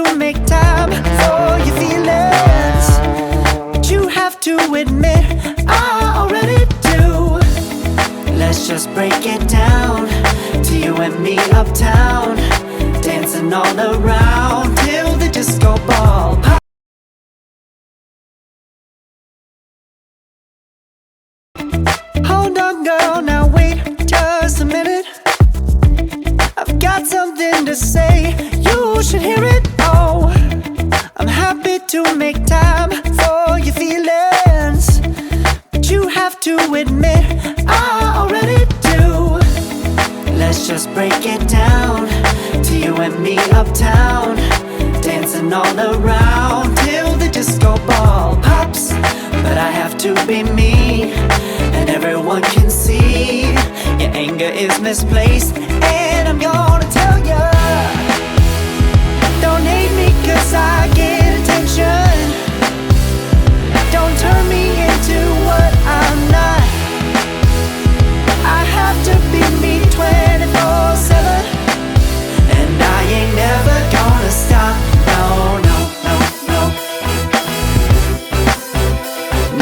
to make time for your feelings, but you have to admit I already do. Let's just break it down to you and me uptown, dancing all around till the disco ball pops. Hold on girl, now wait just a minute. I've got something to say, you should hear it. Oh, I'm happy to make time for your feelings, but you have to admit I already do. Let's just break it down to you and me uptown, dancing all around till the disco ball pops. But I have to be me, and everyone can see your anger is misplaced. And I'm gonna tell ya, don't hate me cause I get attention. Don't turn me into what I'm not. I have to be me 24/7, and I ain't never gonna stop. No, no, no, no.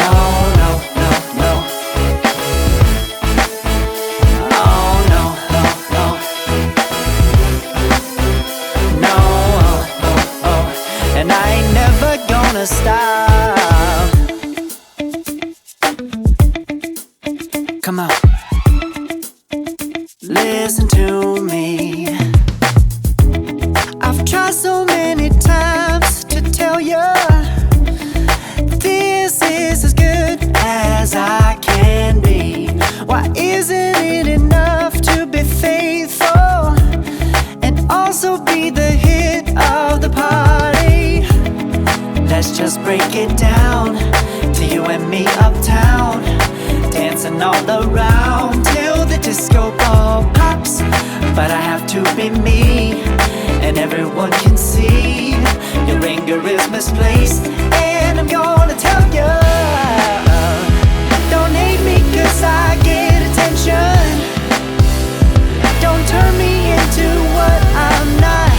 No, no, no, no. Oh, no, no, no. No, oh, oh, oh. And I ain't never gonna stop. Come on, listen to me. I've tried so many times to tell you this is as good as I can be. Why isn't it enough to be faithful and also be the hit of the party? Let's just break it down to you and me uptown, dancing all around till the disco ball pops. But I have to be me, and everyone can see your anger is misplaced. And I'm gonna tell ya, don't hate me cause I get attention. Don't turn me into what I'm not.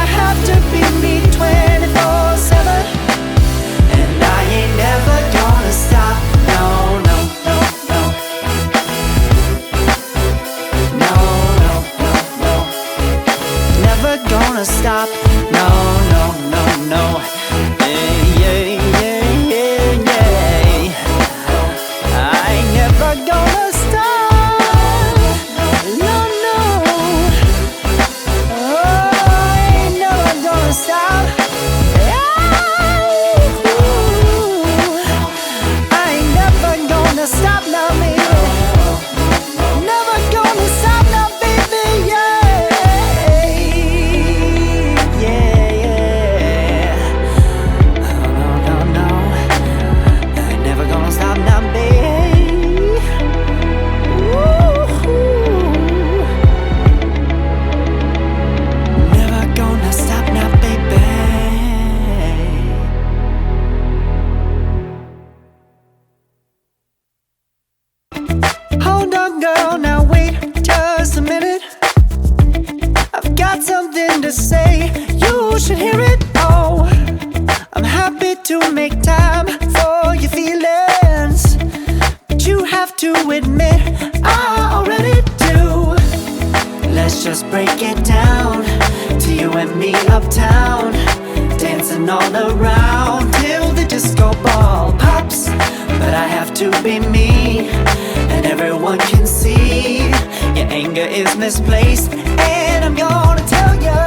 I have to be me 24/7, and I ain't never gonna stop. No, no, no, no. No, no, no, no. Never gonna stop. No, no, no, no. Yeah, yeah, yeah, yeah, yeah. I ain't never gonna stop. No, no. Oh, I ain't never gonna stop. I ain't never gonna stop now, baby. Never gonna stop now, baby. Yeah, yeah, yeah. No, no, no. I ain't never gonna stop now, baby. Ooh. Never gonna stop now, baby. Hold on girl, now wait just a minute. I've got something to say, you should hear it. Oh, I'm happy to make time for your feelings, but you have to admit I already do. Let's just break it down to you and me uptown, dancing all around till the disco ball pops. But I have to be me, and everyone can see your anger is misplaced. And I'm gonna tell ya,